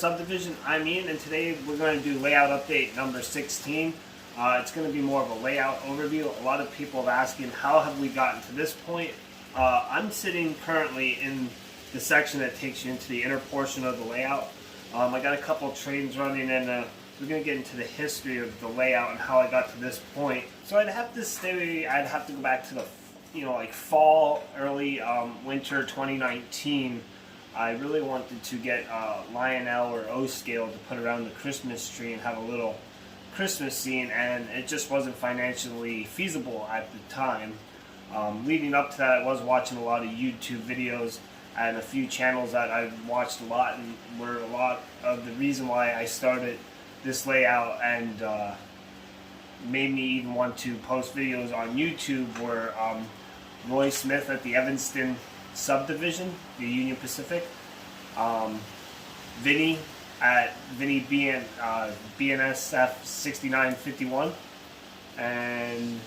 subdivision I'm in, and today we're going to do layout update number 16. It's going to be more of a layout overview. A lot of people have asking, how have we gotten to this point? I'm sitting currently in the section that takes you into the inner portion of the layout. I got a couple trains running, and we're going to get into the history of the layout and how I got to this point. So I'd have to go back to the like fall, early winter 2019. I really wanted to get Lionel or O scale to put around the Christmas tree and have a little Christmas scene, and it just wasn't financially feasible at the time. Leading up to that, I was watching a lot of YouTube videos and a few channels that I watched a lot, and were a lot of the reason why I started this layout and made me even want to post videos on YouTube were Roy Smith at the Evanston subdivision, the Union Pacific, Vinny at BNSF 6951, and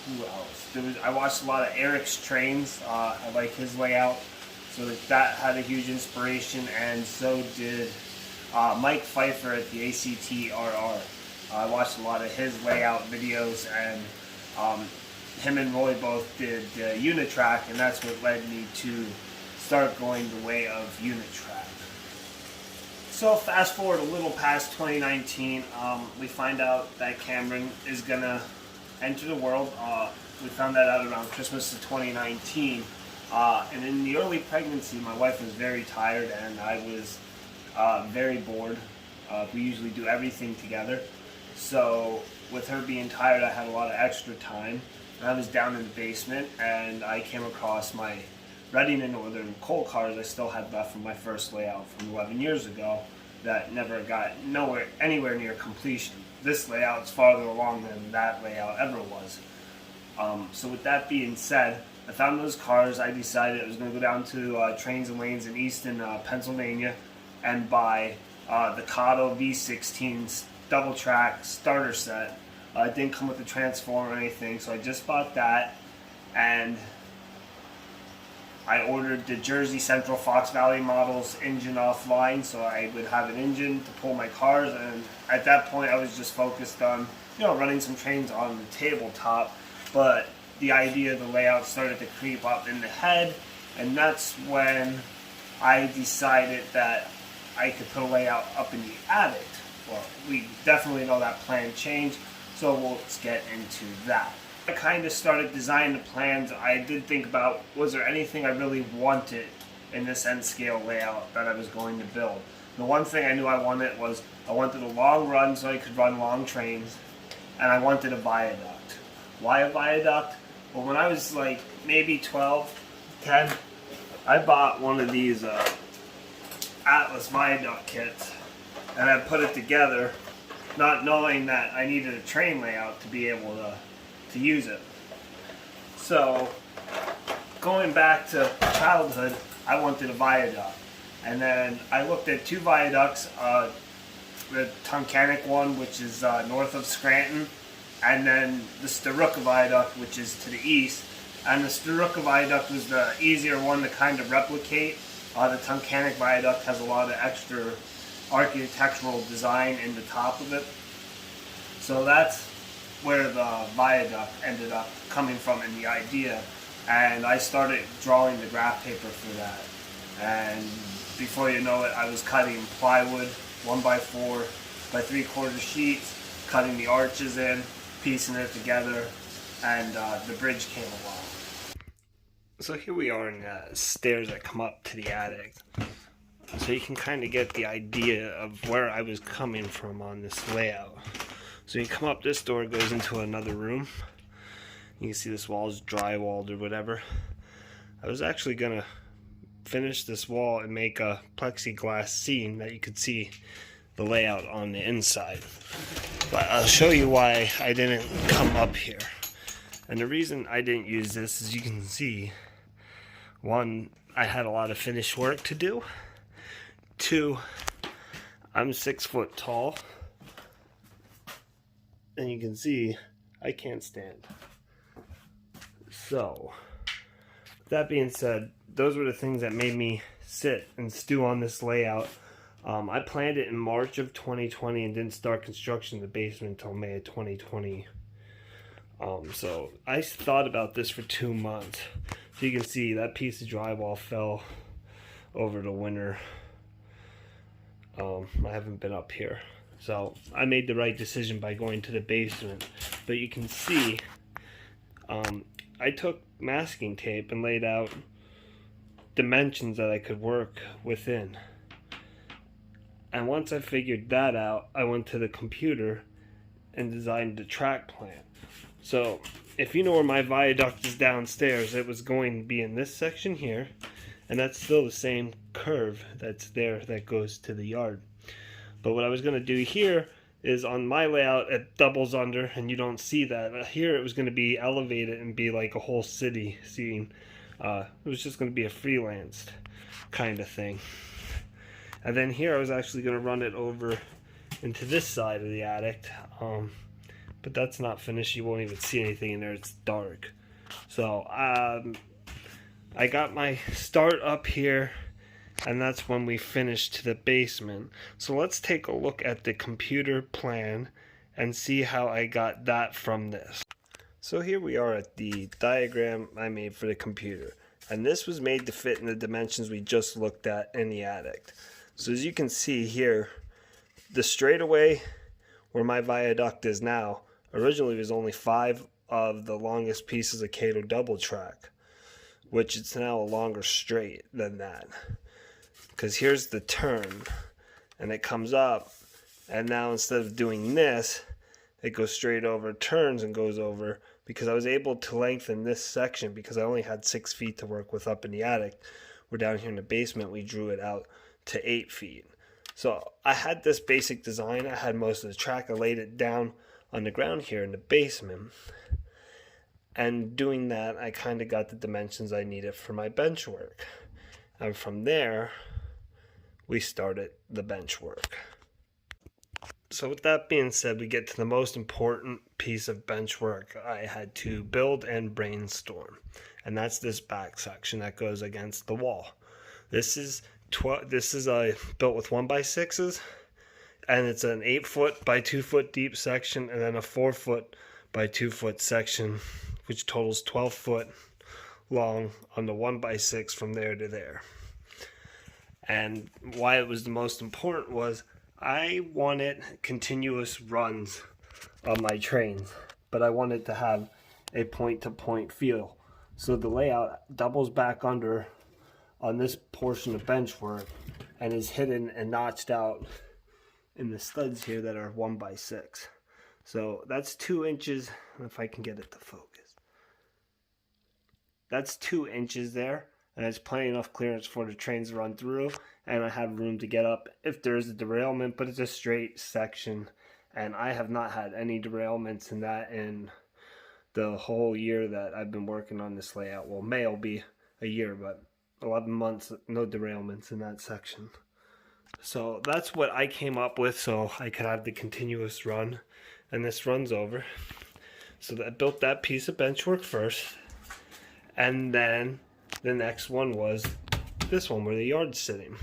who else? I watched a lot of Eric's trains. I like his layout, so that had a huge inspiration, and so did Mike Fifer at the ACTRR. I watched a lot of his layout videos, and him and Roy both did Unitrack, and that's what led me to start going the way of Unitrack. So fast forward a little past 2019, we find out that Cameron is going to enter the world. We found that out around Christmas of 2019. And in the early pregnancy, my wife was very tired, and I was very bored. We usually do everything together. So with her being tired, I had a lot of extra time. And I was down in the basement, and I came across my Reading and Northern coal cars I still had left from my first layout from 11 years ago that never got anywhere near completion. This layout is farther along than that layout ever was. So with that being said, I found those cars. I decided I was going to go down to Trains and Lanes in Easton, Pennsylvania, and buy the Kato V16's double track starter set. It didn't come with a transformer or anything, so I just bought that, and I ordered the Jersey Central Fox Valley models engine offline, so I would have an engine to pull my cars. And at that point, I was just focused on running some trains on the tabletop. But the idea of the layout started to creep up in the head, and that's when I decided that I could put a layout up in the attic. Well, we definitely know that plan changed, so let's get into that. I kind of started designing the plans. I did think about, was there anything I really wanted in this N scale layout that I was going to build? The one thing I knew I wanted was, I wanted a long run so I could run long trains, and I wanted a viaduct. Why a viaduct? Well, when I was like maybe 12, 10, I bought one of these Atlas viaduct kits, and I put it together, not knowing that I needed a train layout to be able to use it. So going back to childhood, I wanted a viaduct, and then I looked at two viaducts, the Tunkhannock one, which is north of Scranton, and then the Staruka viaduct, which is to the east. And the Staruka viaduct was the easier one to kind of replicate. The Tunkhannock viaduct has a lot of extra architectural design in the top of it, so that's where the viaduct ended up coming from in the idea. And I started drawing the graph paper for that, and before you know it, I was cutting plywood 1x4 by 3/4 sheets, cutting the arches in, piecing it together, and the bridge came along. So here we are in the stairs that come up to the attic, so you can kind of get the idea of where I was coming from on this layout. So you come up, this door goes into another room. You can see this wall is drywalled or whatever. I was actually going to finish this wall and make a plexiglass scene that you could see the layout on the inside. But I'll show you why I didn't come up here. And the reason I didn't use this is, you can see, one, I had a lot of finished work to do. Two, I'm 6 foot tall, and you can see I can't stand. So, that being said, those were the things that made me sit and stew on this layout I planned it in March of 2020 and didn't start construction in the basement until May of 2020. So I thought about this for 2 months. So you can see that piece of drywall fell over the winter. I haven't been up here. So I made the right decision by going to the basement. But you can see I took masking tape and laid out dimensions that I could work within. And once I figured that out, I went to the computer and designed the track plan. So if you know where my viaduct is downstairs, it was going to be in this section here, and that's still the same curve that's there that goes to the yard. But what I was going to do here is, on my layout, it doubles under and you don't see that. Here it was going to be elevated and be like a whole city scene. It was just going to be a freelanced kind of thing. And then here I was actually going to run it over into this side of the attic. But that's not finished. You won't even see anything in there. It's dark. So I got my start up here, and that's when we finished to the basement. So let's take a look at the computer plan and see how I got that from this. So here we are at the diagram I made for the computer, and this was made to fit in the dimensions we just looked at in the attic. So as you can see here, the straightaway where my viaduct is now originally was only 5 of the longest pieces of Kato double track, which it's now a longer straight than that. Because here's the turn, and it comes up, and now instead of doing this, it goes straight over, turns, and goes over, because I was able to lengthen this section because I only had 6 feet to work with up in the attic. We're down here in the basement, we drew it out to 8 feet. So I had this basic design. I had most of the track. I laid it down on the ground here in the basement. And doing that, I kind of got the dimensions I needed for my bench work. And from there, we started the bench work. So with that being said, we get to the most important piece of bench work I had to build and brainstorm. And that's this back section that goes against the wall. This is built with 1x6s, and it's an 8 foot by 2 foot deep section, and then a 4 foot by 2 foot section, which totals 12 foot long on the 1x6 from there to there. And why it was the most important was I wanted continuous runs on my trains, but I wanted to have a point-to-point feel. So the layout doubles back under on this portion of bench work and is hidden and notched out in the studs here that are 1x6. So that's 2 inches, if I can get it to focus. That's 2 inches there, and it's plenty enough clearance for the trains to run through, and I have room to get up if there is a derailment, but it's a straight section, and I have not had any derailments in that in the whole year that I've been working on this layout. Well, May will be a year, but 11 months, no derailments in that section. So that's what I came up with so I could have the continuous run, and this runs over. So I built that piece of bench work first, and then the next one was this one where the yard's sitting.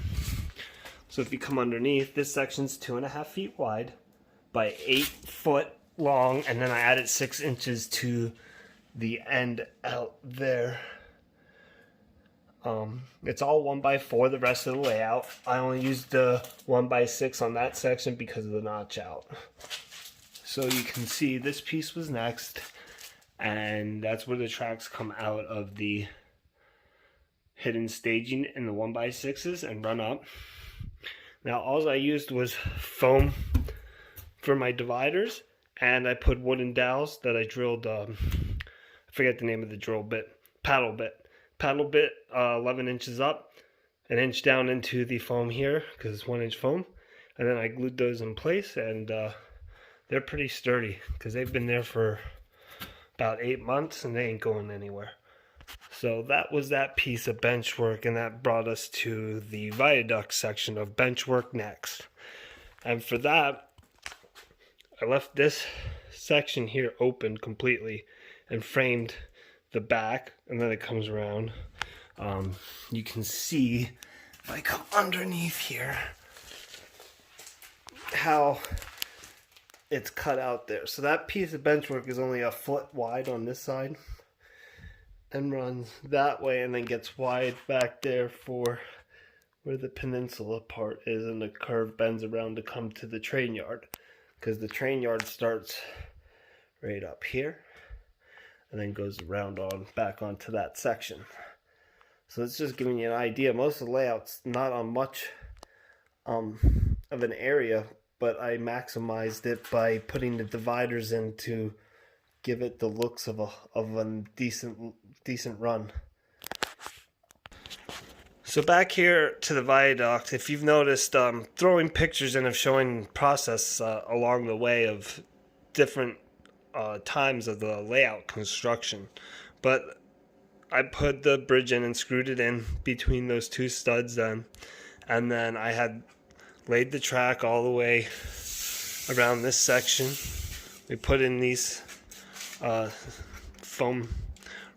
So if you come underneath, this section's 2.5 feet wide by 8 foot long, and then I added 6 inches to the end out there. It's all 1x4, the rest of the layout. I only used the 1x6 on that section because of the notch out. So you can see this piece was next, and that's where the tracks come out of the hidden staging in the 1x6s and run up. Now all I used was foam for my dividers, and I put wooden dowels that I drilled, I forget the name of the drill bit, paddle bit 11 inches up, an inch down into the foam here because it's 1 inch foam, and then I glued those in place, and they're pretty sturdy because they've been there for about 8 months and they ain't going anywhere. So that was that piece of bench work, and that brought us to the viaduct section of bench work next. And for that, I left this section here open completely and framed the back, and then it comes around. You can see if I come underneath here, how it's cut out there. So that piece of benchwork is only a foot wide on this side and runs that way, and then gets wide back there for where the peninsula part is, and the curve bends around to come to the train yard, because the train yard starts right up here and then goes around on back onto that section. So it's just giving you an idea. Most of the layout's not on much of an area, but I maximized it by putting the dividers in to give it the looks of a decent run. So back here to the viaduct, if you've noticed, throwing pictures in of showing process along the way of different times of the layout construction. But I put the bridge in and screwed it in between those two studs then, and then I had laid the track all the way around this section. We put in these foam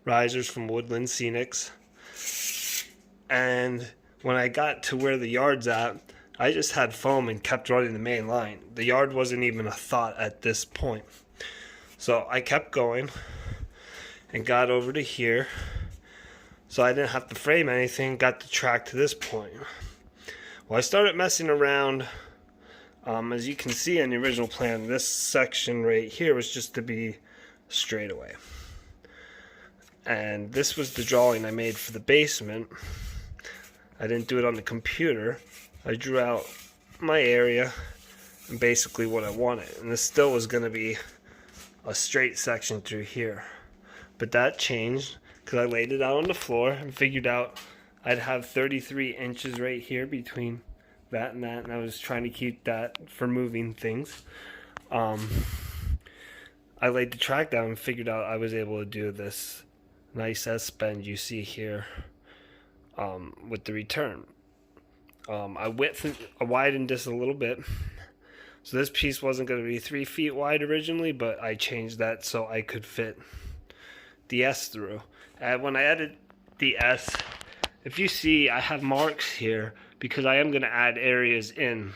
risers from Woodland Scenics, and when I got to where the yard's at, I just had foam and kept running the main line. The yard wasn't even a thought at this point. So I kept going and got over to here, so I didn't have to frame anything, got the track to this point. Well, I started messing around. As you can see in the original plan, this section right here was just to be straightaway. And this was the drawing I made for the basement. I didn't do it on the computer. I drew out my area and basically what I wanted. And this still was going to be a straight section through here. But that changed because I laid it out on the floor and figured out I'd have 33 inches right here between that, and I was trying to keep that for moving things. I laid the track down and figured out I was able to do this nice S-bend you see here with the return. I widened this a little bit. So this piece wasn't going to be 3 feet wide originally, but I changed that so I could fit the S through. And when I added the S, if you see, I have marks here because I am going to add areas in.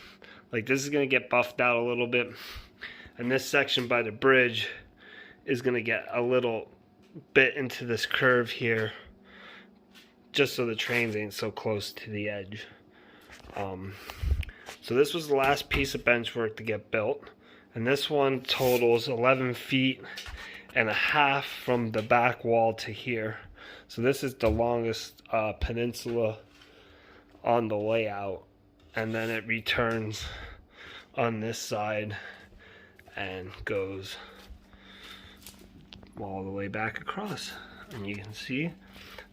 Like this is going to get buffed out a little bit, and this section by the bridge is going to get a little bit into this curve here, just so the trains ain't so close to the edge. So this was the last piece of benchwork to get built, and this one totals 11 feet and a half from the back wall to here. So this is the longest peninsula on the layout, and then it returns on this side and goes all the way back across, and you can see.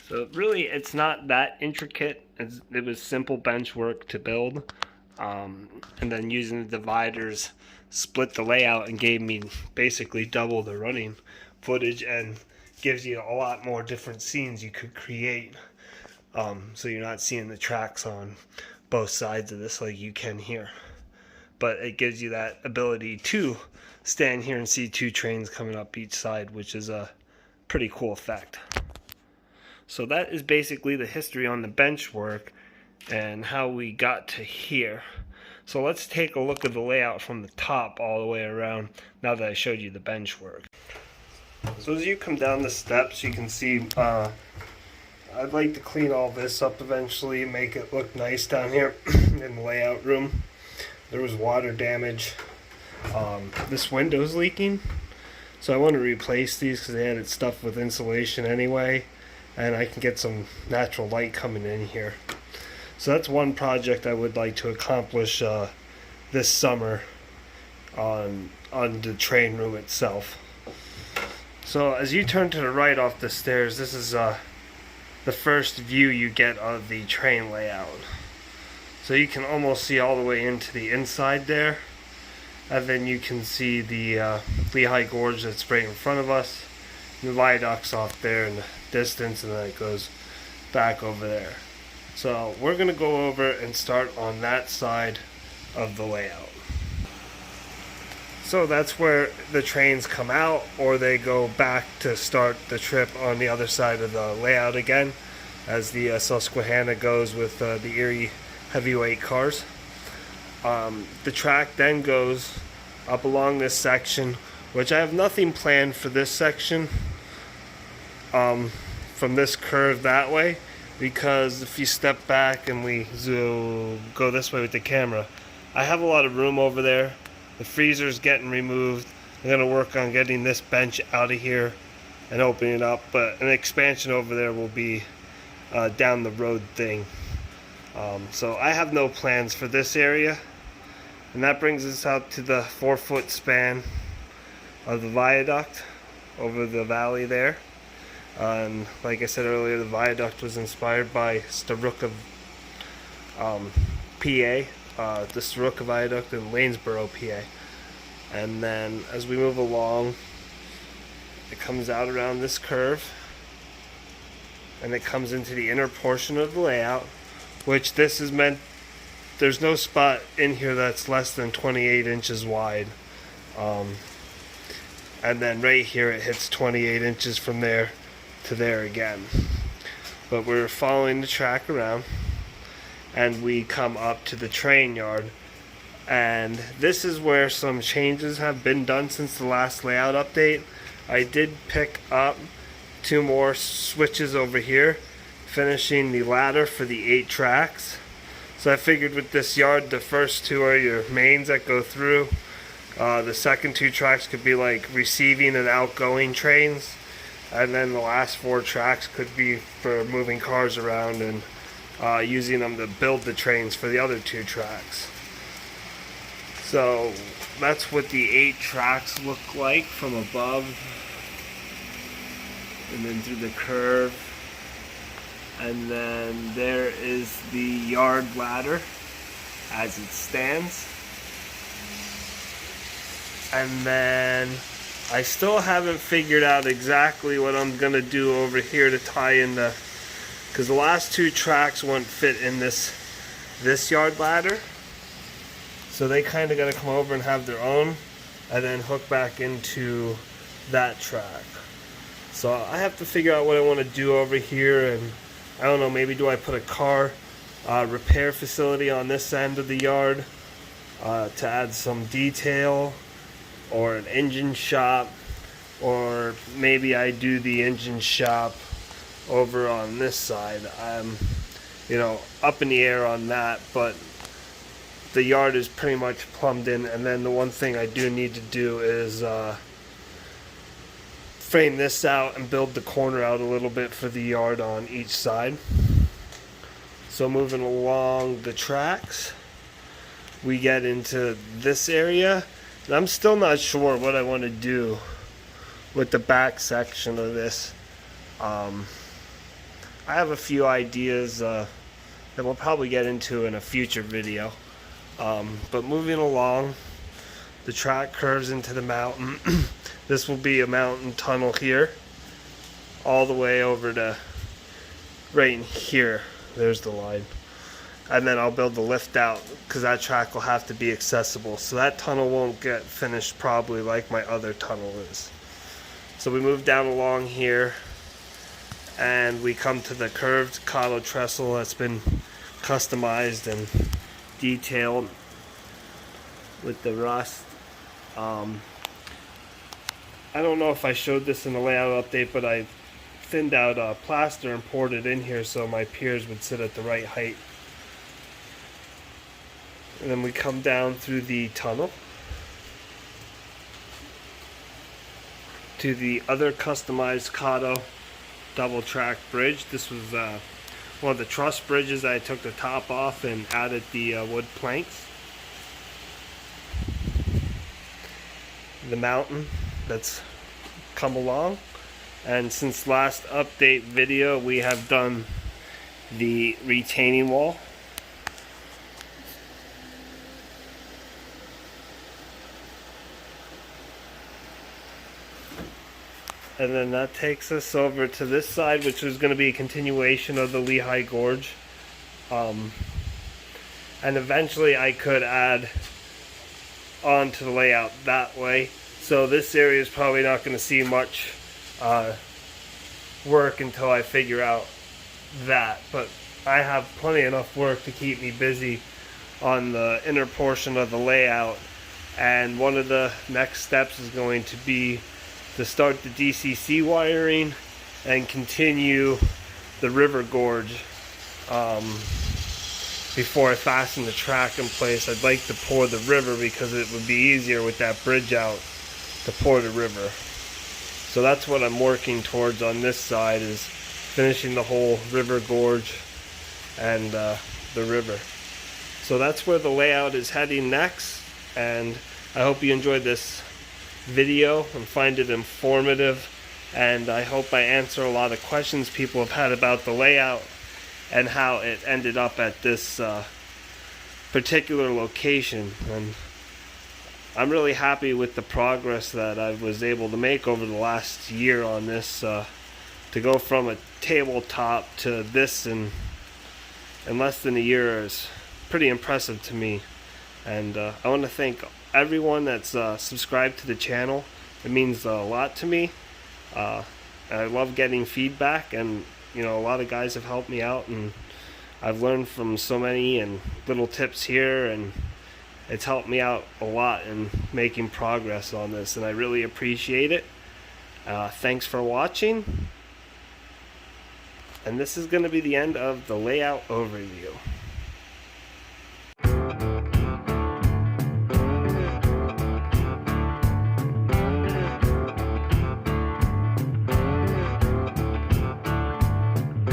So really it's not that intricate. It was simple bench work to build, and then using the dividers split the layout and gave me basically double the running footage and gives you a lot more different scenes you could create, so you're not seeing the tracks on both sides of this like you can here, but it gives you that ability to stand here and see 2 trains coming up each side, which is a pretty cool effect. So that is basically the history on the bench work and how we got to here. So let's take a look at the layout from the top all the way around now that I showed you the bench work. So as you come down the steps, you can see I'd like to clean all this up eventually, make it look nice down here in the layout room. There was water damage. This window's leaking, so I want to replace these because they had stuff with insulation anyway, and I can get some natural light coming in here. So that's one project I would like to accomplish this summer on the train room itself. So as you turn to the right off the stairs, this is the first view you get of the train layout. So you can almost see all the way into the inside there, and then you can see the Lehigh Gorge that's right in front of us, and the viaduct's off there in the distance, and then it goes back over there. So we're going to go over and start on that side of the layout. So that's where the trains come out, or they go back to start the trip on the other side of the layout again, as the Susquehanna goes with the Erie heavyweight cars. The track then goes up along this section, which I have nothing planned for this section, from this curve that way, because if you step back and we go this way with the camera, I have a lot of room over there. The freezer's getting removed. I'm going to work on getting this bench out of here and opening it up, but an expansion over there will be down the road thing. So I have no plans for this area, and that brings us out to the 4-foot span of the viaduct over the valley there. And like I said earlier, the viaduct was inspired by Staruka, PA, the Staruka Viaduct in Lanesboro, PA. And then as we move along, it comes out around this curve, and it comes into the inner portion of the layout, which this is meant, there's no spot in here that's less than 28 inches wide. And then right here it hits 28 inches from there to there again. But we're following the track around, and we come up to the train yard, and this is where some changes have been done since the last layout update. I did pick up 2 more switches over here, finishing the ladder for the 8 tracks. So I figured with this yard, the first 2 are your mains that go through. The second 2 tracks could be like receiving and outgoing trains, and then the last 4 tracks could be for moving cars around and using them to build the trains for the other 2 tracks. So that's what the 8 tracks look like from above, and then through the curve. And then there is the yard ladder as it stands. And then I still haven't figured out exactly what I'm gonna do over here to tie in the, because the last 2 tracks won't fit in this yard ladder, so they kind of got to come over and have their own, and then hook back into that track. So I have to figure out what I want to do over here, and I don't know, maybe do I put a car repair facility on this end of the yard to add some detail, or an engine shop, or maybe I do the engine shop over on this side. I'm, up in the air on that, but the yard is pretty much plumbed in. And then the one thing I do need to do is frame this out and build the corner out a little bit for the yard on each side. So moving along the tracks, we get into this area, and I'm still not sure what I want to do with the back section of this. I have a few ideas that we'll probably get into in a future video. But moving along, the track curves into the mountain. This will be a mountain tunnel here, all the way over to right in here. There's the line. And then I'll build the lift out, because that track will have to be accessible. So that tunnel won't get finished probably like my other tunnel is. So we move down along here, and we come to the curved Kato trestle that's been customized and detailed with the rust. I don't know if I showed this in the layout update, but I thinned out plaster and poured it in here so my piers would sit at the right height. And then we come down through the tunnel to the other customized Kato double track bridge. This was one of the truss bridges. I took the top off and added the wood planks. The mountain that's come along, and since last update video we have done the retaining wall. And then that takes us over to this side, which is going to be a continuation of the Lehigh Gorge. And eventually I could add on to the layout that way. So this area is probably not going to see much work until I figure out that. But I have plenty enough work to keep me busy on the inner portion of the layout, and one of the next steps is going to be to start the DCC wiring and continue the river gorge. Before I fasten the track in place, I'd like to pour the river because it would be easier with that bridge out to pour the river. So that's what I'm working towards on this side, is finishing the whole river gorge and the river. So that's where the layout is heading next, and I hope you enjoyed this video and find it informative, and I hope I answer a lot of questions people have had about the layout and how it ended up at this particular location. And I'm really happy with the progress that I was able to make over the last year on this. To go from a tabletop to this in less than a year is pretty impressive to me. And I want to thank everyone that's subscribed to the channel. It means a lot to me. I love getting feedback, and a lot of guys have helped me out, and I've learned from so many and little tips here, and it's helped me out a lot in making progress on this, and I really appreciate it. Thanks for watching, and this is going to be the end of the layout overview.